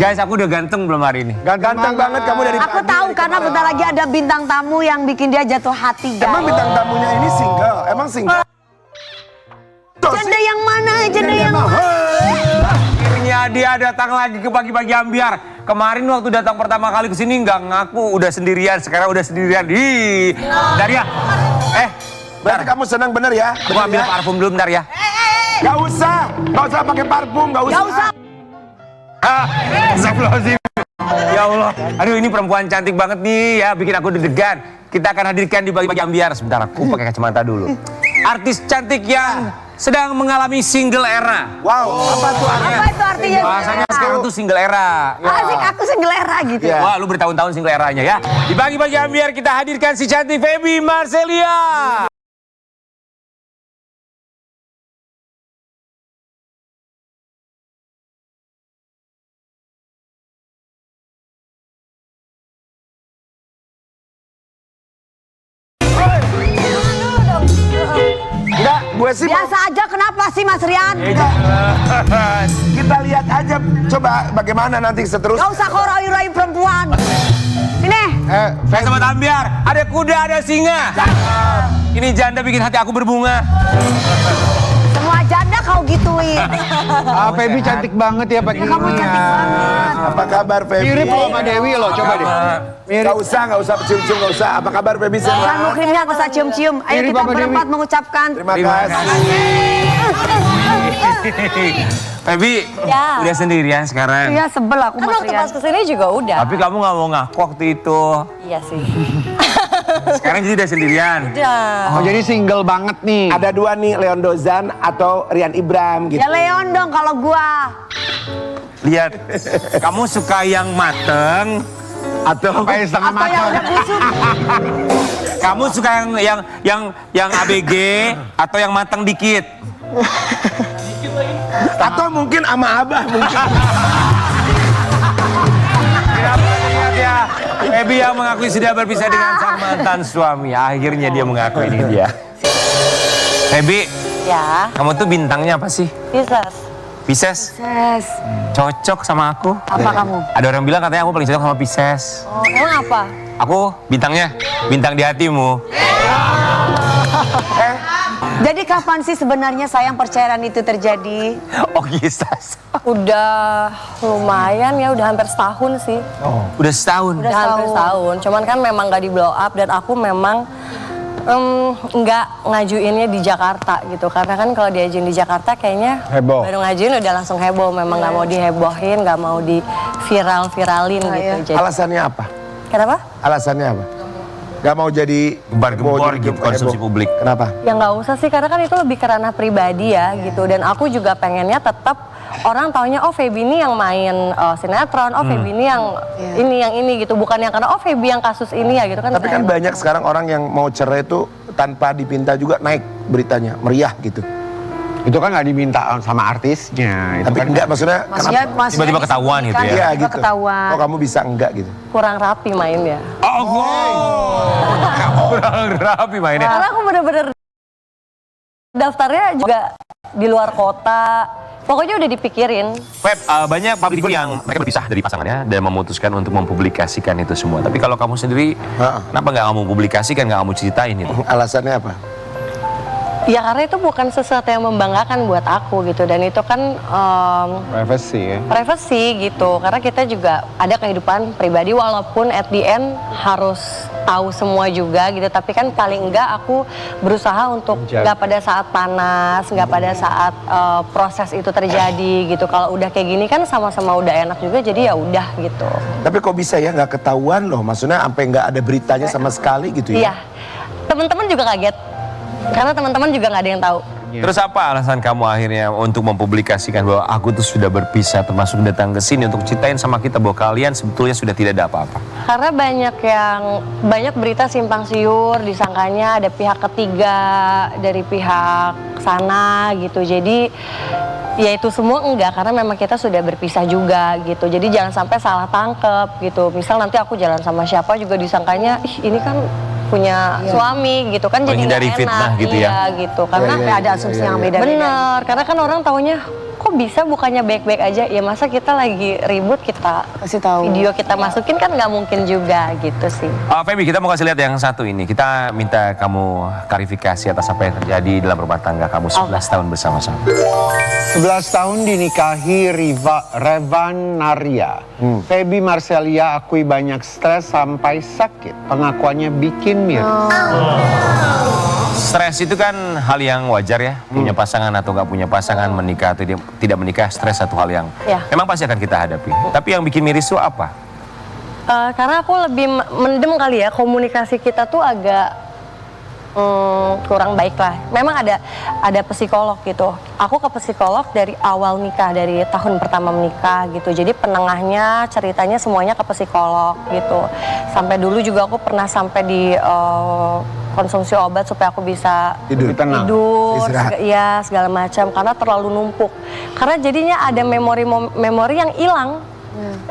Guys, aku udah ganteng belum hari ini? Ganteng banget kamu dari Aku tahu karena bentar lagi ada bintang tamu yang bikin dia jatuh hati, guys. Emang bintang tamunya ini single? Emang single? Janda yang mana? Janda yang mana? Akhirnya dia datang lagi ke pagi-pagi ambiar. Kemarin waktu datang pertama kali ke sini nggak ngaku udah sendirian, sekarang udah sendirian. Ih, bentar ya. Berarti kamu senang bener ya? Aku ambil parfum dulu bentar ya. Gak usah pakai parfum, gak usah. Gak usah. Astagfirullahaladzim. Ya Allah, aduh ini perempuan cantik banget nih ya, bikin aku deg-degan. Kita akan hadirkan di pagi-pagi ambiar. Sebentar aku pakai kacamata dulu. Artis cantik yang sedang mengalami single era. Wow, apa tuh artinya? Apa itu artinya? Bahasanya sekarang tuh single era. Asik, aku selera gitu. Ya. Wah, lu bertahun-tahun single eranya ya. Di pagi-pagi ambiar kita hadirkan si cantik Feby Marcelia. Enggak, gue sih mau Biasa aja, kenapa sih Mas Rian? kita lihat aja. Coba bagaimana nanti seterusnya. Gak usah kau rayu-rayu perempuan. Ini. Saya sobat ambiar, ada kuda, ada singa. Ini janda bikin hati aku berbunga. Semua janda kau gituin. Feby cantik banget ya pagi. Kamu cantik banget. Apa kabar Feby? Mirip loh sama Dewi loh, coba deh. Gak usah cium-cium, gak usah. Apa kabar Feby? Jangan Sehat? mukrimnya gak usah cium-cium. Ayo Mirip kita sama Dewi. berempat mengucapkan. Terima Terima kasih. Feby, Ya. udah sendirian sekarang. Iya sebel aku Kan Mas waktu Rian. pas kesini juga udah. Tapi kamu nggak mau ngaku waktu itu. Iya sih. Sekarang jadi udah sendirian. Udah. Oh, jadi single banget nih. Ada dua nih, Leon Dozan atau Rian Ibram gitu. Ya Leon dong kalau gua. Lihat, kamu suka yang mateng atau Kayak setengah Atau yang matang. udah busuk. kamu suka yang ABG atau yang mateng dikit? Atau mungkin ama abah mungkin. Tidak ingat ya, Feby yang mengakui sudah berpisah dengan sang mantan suami. Akhirnya dia mengakui ini dia. Feby, Ya. kamu tuh bintangnya apa sih? Pisces. Pisces? Yes. Cocok sama aku. Apa kamu? Ada orang bilang katanya aku paling cocok sama Pisces. Oh, emang apa? Aku bintangnya, bintang di hatimu. Jadi kapan sih sebenarnya sayang perceraian itu terjadi? Oh Pisces. Udah lumayan ya, udah hampir setahun sih. Udah setahun. Udah hampir setahun. Cuman kan memang gak di blow up dan aku memang nggak ngajuinnya di Jakarta gitu. Karena kan kalau diajuin di Jakarta kayaknya Heboh. baru ngajuin udah langsung heboh. Memang nggak mau dihebohin, nggak mau di viralin gitu. iya. Jadi, Alasannya apa? kenapa? Alasannya apa? Gak mau jadi Gembar-gembor gitu konsumsi publik. Kenapa? Ya nggak usah sih, karena kan itu lebih ke ranah pribadi ya gitu. Dan aku juga pengennya tetap orang taunya, oh Feby ini yang main sinetron, oh Feby ini yang ini gitu. Bukan yang karena oh Feby yang kasus ini ya gitu kan. Tapi kan banyak sekarang orang yang mau cerai itu tanpa dipinta juga naik beritanya, meriah gitu. Itu kan nggak diminta sama artisnya. Itu Tapi kan enggak, maksudnya Maksudnya kenapa? Tiba-tiba ketahuan gitu ya? Iya Tiba gitu. ketahuan. Kok kamu bisa enggak gitu? kurang rapi mainnya. Oh, kurang rapi mainnya. Karena aku bener-bener daftarnya juga di luar kota. Pokoknya udah dipikirin. Feb, banyak publik yang mereka berpisah dari pasangannya dan memutuskan untuk mempublikasikan itu semua. Tapi kalau kamu sendiri, kenapa nggak kamu publikasikan, nggak kamu ceritain itu? Alasannya apa? Ya karena itu bukan sesuatu yang membanggakan buat aku gitu. Dan itu kan privacy ya. privacy gitu. Karena kita juga ada kehidupan pribadi walaupun at the end harus tahu semua juga gitu. Tapi kan paling enggak aku berusaha untuk nggak pada saat panas, nggak pada saat proses itu terjadi gitu. Kalau udah kayak gini kan sama-sama udah enak juga, jadi ya udah gitu. Tapi kok bisa ya nggak ketahuan loh? Maksudnya sampai nggak ada beritanya sama sekali gitu ya? Iya, teman-teman juga kaget. Karena teman-teman juga nggak ada yang tahu. Terus apa alasan kamu akhirnya untuk mempublikasikan bahwa aku tuh sudah berpisah, termasuk datang ke sini untuk ceritain sama kita bahwa kalian sebetulnya sudah tidak ada apa-apa? Karena banyak berita simpang siur, disangkanya ada pihak ketiga dari pihak sana gitu. Jadi ya itu semua enggak, karena memang kita sudah berpisah juga gitu. Jadi jangan sampai salah tangkep gitu. Misal nanti aku jalan sama siapa juga disangkanya, ih ini kan punya suami gitu kan, jadi nggak Menghindari enak. fitnah gitu ya? Iya gitu, karena Ada asumsi yang beda-beda. bener, karena kan orang taunya kok bisa bukannya baik-baik aja? Ya masa kita lagi ribut kita Kasih tahu. video kita masukin kan nggak mungkin juga gitu sih. Feby, kita mau kasih lihat yang satu ini. Kita minta kamu klarifikasi atas apa yang terjadi dalam rumah tangga kamu 11 tahun bersama-sama. 11 tahun dinikahi Revan Naria. Feby Marcelia akui banyak stres sampai sakit. Pengakuannya bikin miris. Stres itu kan hal yang wajar ya. Punya pasangan atau nggak punya pasangan, menikah atau tidak menikah, stres satu hal yang Ya. memang pasti akan kita hadapi. Tapi yang bikin miris itu apa? Karena aku lebih mendem kali ya, komunikasi kita tuh agak kurang baik lah. Memang ada psikolog gitu. Aku ke psikolog dari awal nikah, dari tahun pertama menikah gitu. Jadi penengahnya ceritanya semuanya ke psikolog gitu. Sampai dulu juga aku pernah sampai di konsumsi obat supaya aku bisa Tidur. Istirahat. ya segala macam karena terlalu numpuk. Karena jadinya ada memori yang hilang.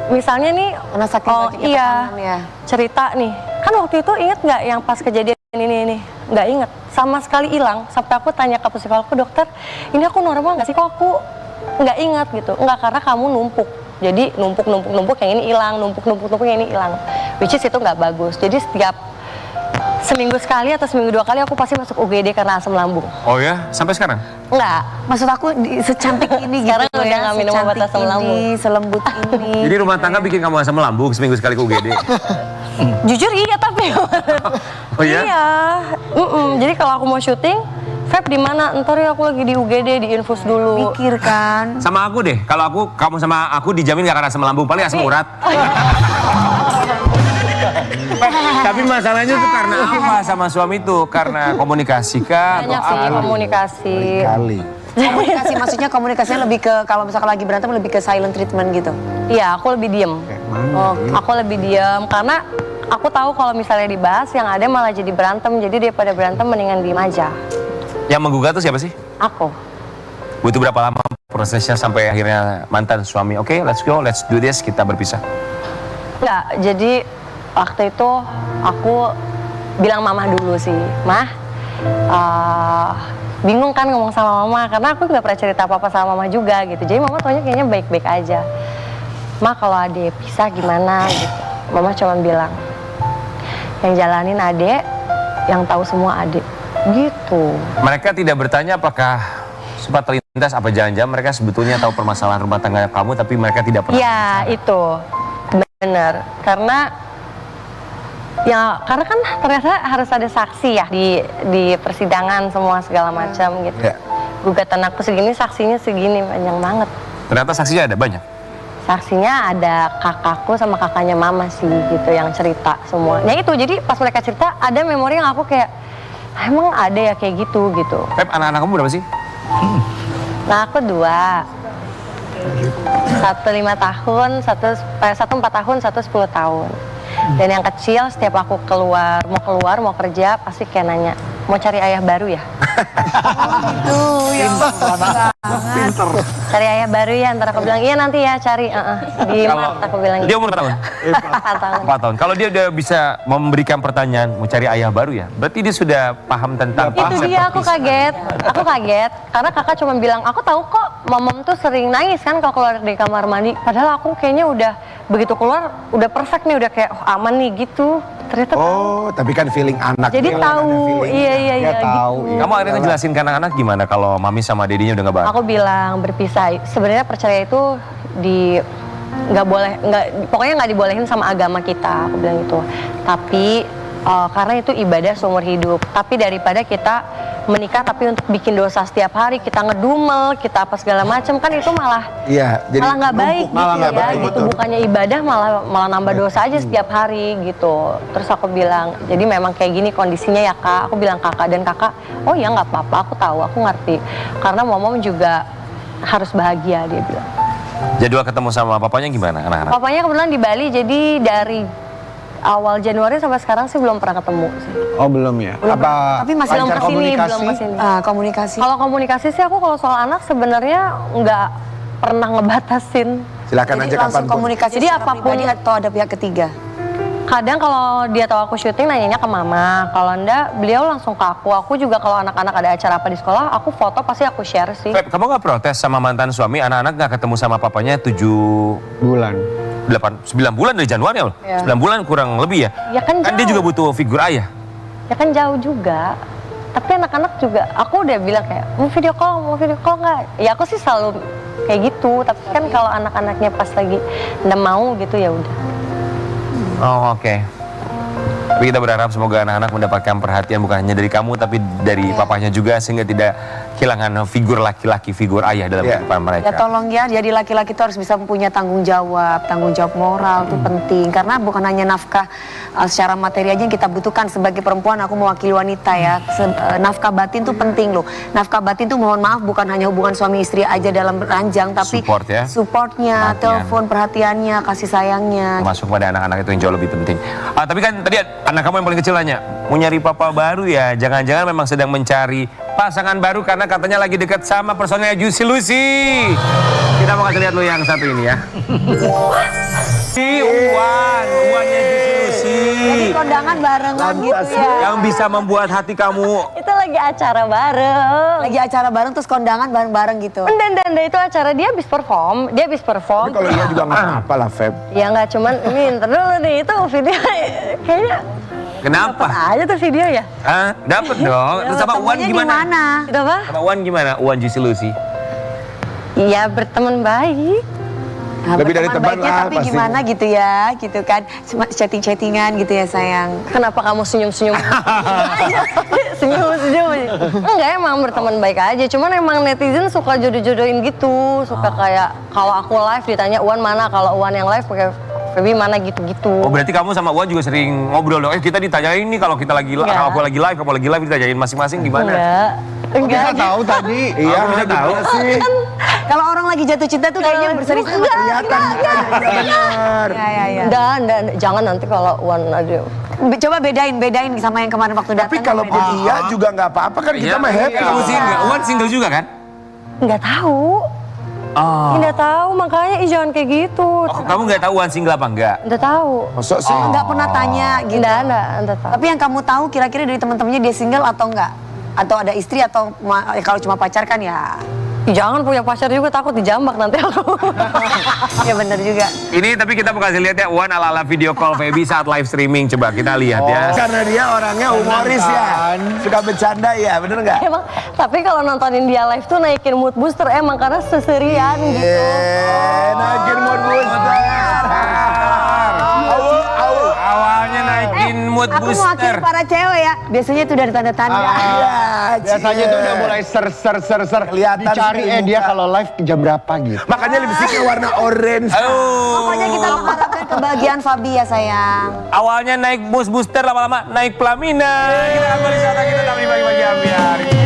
Misalnya nih, Karena saking banyaknya tekanan ya. cerita nih, kan waktu itu inget nggak yang pas kejadian ini? Nggak inget, sama sekali hilang. Sampai aku tanya ke psikologku, dokter, ini aku normal nggak sih? Kok aku nggak ingat gitu? Nggak, karena kamu numpuk. Jadi numpuk yang ini hilang, numpuk yang ini hilang. Which is itu nggak bagus. Jadi setiap seminggu sekali atau seminggu 2 kali aku pasti masuk UGD karena asam lambung. Oh ya, sampai sekarang? Enggak. Maksud aku secantik ini Sekarang gitu udah ya, nggak minum obat secantik asam lambung. ini, selembut ini. Jadi rumah tangga bikin kamu asam lambung seminggu sekali ke UGD? Jujur iya tapi. Oh ya? Iya. Jadi kalau aku mau syuting, Feb di mana? Ntar ya aku lagi di UGD, di infus dulu. Mikir kan. Sama aku deh, kalau kamu sama aku dijamin gak akan asam lambung, paling asam urat. Tapi masalahnya tuh karena apa sama suami tuh? Karena komunikasi kah? Banyak sih komunikasi. Kali. Komunikasi maksudnya komunikasinya lebih ke kalau misalkan lagi berantem lebih ke silent treatment gitu. Iya, aku lebih diem. Aku lebih diem karena aku tahu kalau misalnya dibahas yang ada malah jadi berantem. Jadi daripada berantem mendingan diem aja. Yang menggugat tuh siapa sih? Aku. Butuh berapa lama prosesnya sampai akhirnya mantan suami, oke, let's go, let's do this, kita berpisah? Enggak, jadi waktu itu aku bilang mama dulu sih, Mah, bingung kan ngomong sama mama karena aku nggak pernah cerita apa-apa sama mama juga gitu. Jadi mama taunya kayaknya baik-baik aja. Mah, kalau adek pisah gimana gitu. Mama cuma bilang, yang jalanin adek, yang tahu semua adek. Gitu. Mereka tidak bertanya apakah sempat terlintas apa jangan-jangan mereka sebetulnya tahu permasalahan rumah tangga kamu tapi mereka tidak pernah. Ya itu benar karena kan ternyata harus ada saksi ya di persidangan semua segala macam gitu. Ya. Gugatan aku segini, saksinya segini, panjang banget. Ternyata saksinya ada banyak. Saksinya ada kakakku sama kakaknya mama sih gitu yang cerita semua. Nah itu jadi pas mereka cerita ada memori yang aku kayak emang ada ya kayak gitu. Feb, anak-anak kamu berapa sih? Nah aku 2. 1 5 tahun, 1 4 tahun, 1 10 tahun. Dan yang kecil setiap aku mau kerja pasti kayak nanya, mau cari ayah baru ya? Tuh ya. Pinter. Cari ayah baru ya, ntar aku bilang iya nanti ya cari. Di Kalau Mart aku bilang dia gitu. umur berapa tahun? 4 tahun. 4 tahun. Kalau dia udah bisa memberikan pertanyaan mau cari ayah baru ya, berarti dia sudah paham tentang Itu konsep dia aku perpisahan. kaget karena kakak cuma bilang aku tahu kok mamam tuh sering nangis kan kalau keluar dari kamar mandi, padahal aku kayaknya udah begitu keluar udah perfect nih, udah kayak aman nih gitu. Ternyata tahu. Oh, tapi kan feeling anak. Jadi Kan tahu, ada feeling. iya Dia tahu, gitu. iya. Kamu akhirnya ngejelasin ke anak-anak gimana kalau mami sama dedinya udah nggak bareng? Aku bilang berpisah. Sebenarnya perceraian itu pokoknya nggak dibolehin sama agama kita. Aku bilang itu. Tapi karena itu ibadah seumur hidup. Tapi daripada kita menikah tapi untuk bikin dosa setiap hari, kita ngedumel, kita apa segala macam, kan itu malah Iya, jadi malah nggak baik numpuk, malah gitu nggak ya. baik, Gitu betul. bukannya ibadah malah nambah dosa aja setiap hari gitu. Terus aku bilang, jadi memang kayak gini kondisinya ya kak. Aku bilang kakak, dan kakak, oh ya nggak apa-apa, aku tahu, aku ngerti. Karena momom juga harus bahagia, dia bilang. Jadwal ketemu sama papanya gimana anak-anak? Papanya kebetulan di Bali, jadi dari awal Januari sampai sekarang sih belum pernah ketemu sih. Oh belum ya? Apa Tapi masih lancar kesini, komunikasi? belum kesini. Komunikasi. Kalau komunikasi sih aku kalau soal anak sebenarnya nggak pernah ngebatasin. silakan Jadi aja langsung kapan komunikasi Jadi secara apapun- pribadi atau ada pihak ketiga? kadang kalau dia tahu aku syuting nanyanya ke mama, kalau enggak beliau langsung ke aku. Aku juga kalau anak-anak ada acara apa di sekolah, aku foto pasti aku share sih. Feb, kamu nggak protes sama mantan suami, anak-anak nggak ketemu sama papanya 7 bulan. 9 bulan dari Januari ya? Iya. 9 bulan kurang lebih ya? Ya kan Kan dia jauh. juga butuh figur ayah. Ya kan jauh juga. Tapi anak-anak juga, aku udah bilang kayak, mau video call nggak? Ya aku sih selalu kayak gitu. Tapi kan kalau anak-anaknya pas lagi nggak mau gitu ya udah. Oh oke. Tapi kita berharap semoga anak-anak mendapatkan perhatian bukan hanya dari kamu tapi dari papanya juga sehingga tidak kehilangan figur laki-laki, figur ayah dalam kehidupan mereka. Ya tolong ya, jadi laki-laki itu harus bisa mempunyai tanggung jawab moral itu penting. Karena bukan hanya nafkah secara materi aja yang kita butuhkan sebagai perempuan, aku mewakili wanita ya. Nafkah batin tuh penting loh. Nafkah batin tuh mohon maaf bukan hanya hubungan suami istri aja dalam ranjang, tapi Support ya. supportnya, Perhatian. telepon, perhatiannya, kasih sayangnya. Masuk pada anak-anak itu yang jauh lebih penting. Tapi kan tadi anak kamu yang paling kecil nanya, mau nyari papa baru ya? Jangan-jangan memang sedang mencari pasangan baru karena katanya lagi dekat sama personelnya Juicy Lucy. Kita mau kasih lihat lo yang satu ini ya. Uannya Juicy Lucy. Jadi kondangan barengan gitu ya. Yang bisa membuat hati kamu. Itu lagi acara bareng. Lagi acara bareng terus kondangan bareng-bareng gitu. Dan itu acara dia habis perform. Tapi kalau iya juga nggak apa-apa lah, Feb. Ya nggak cuman, ini ntar dulu nih, itu video kayaknya Kenapa? dapet aja tuh video ya. Hah? Dapet dong. Terus sama Uan Ketemunya di gimana? mana? Itu apa? Sama Uan gimana? Uan Juicy Lucy. Ya berteman baik. Nah, Lebih dari berteman teman baiknya lah, tapi pasti. gimana gitu ya, gitu kan. Cuma chatting-chattingan gitu ya sayang. Kenapa kamu senyum-senyum? Senyum-senyum. Enggak, emang berteman baik aja. Cuman emang netizen suka jodoh-jodohin gitu. Suka kayak kalau aku live ditanya Uan mana, kalau Uan yang live pakai Feby mana gitu-gitu. Oh berarti kamu sama Uan juga sering ngobrol dong. Kita ditanyain nih kalau kita lagi Enggak. kalau aku lagi live, kamu lagi live ditanyain masing-masing gimana? Enggak. Kita tahu tadi. Iya, Aku bisa tahu. sih. Kalau orang lagi jatuh cinta tuh kayaknya berseri-seri. Kelihatan benar. Ya. Dan jangan nanti kalau Uan ada. Coba bedain sama yang kemarin waktu datang. Tapi kalaupun iya juga nggak apa-apa kan kita mah happy. Kamu single. Uan single juga kan? Nggak tahu. Oh. Nggak tahu, makanya jangan kayak gitu. Kamu nggak tahu Uan single apa enggak? Nggak tahu. Masuk sih. Nggak pernah tanya gitu. Nggak tahu. Tapi yang kamu tahu kira-kira dari teman-temannya dia single atau enggak? Atau ada istri atau kalau cuma pacar kan ya. Jangan punya pacar juga, takut dijambak nanti aku. Ya benar juga. Ini tapi kita mau kasih lihat ya Uan ala-ala video call Feby saat live streaming. Coba kita lihat ya. Karena dia orangnya humoris ya. Suka bercanda ya, bener nggak? Emang, tapi kalau nontonin dia live tuh naikin mood booster emang karena seserian gitu. Naikin mood booster. Awalnya naikin mood Aku booster. mewakili para cewek ya. Biasanya itu dari tanda-tanda. Iya, Biasanya tuh udah mulai ser. Kelihatan Dicari sih dia muka. kalau live jam berapa gitu. Makanya lipstiknya warna orange. Pokoknya kita mengharapkan kebahagiaan Fabi ya sayang. Awalnya naik mood booster lama-lama naik pelaminan. Kita akan wisata kita tapi bagi-bagi ambiar.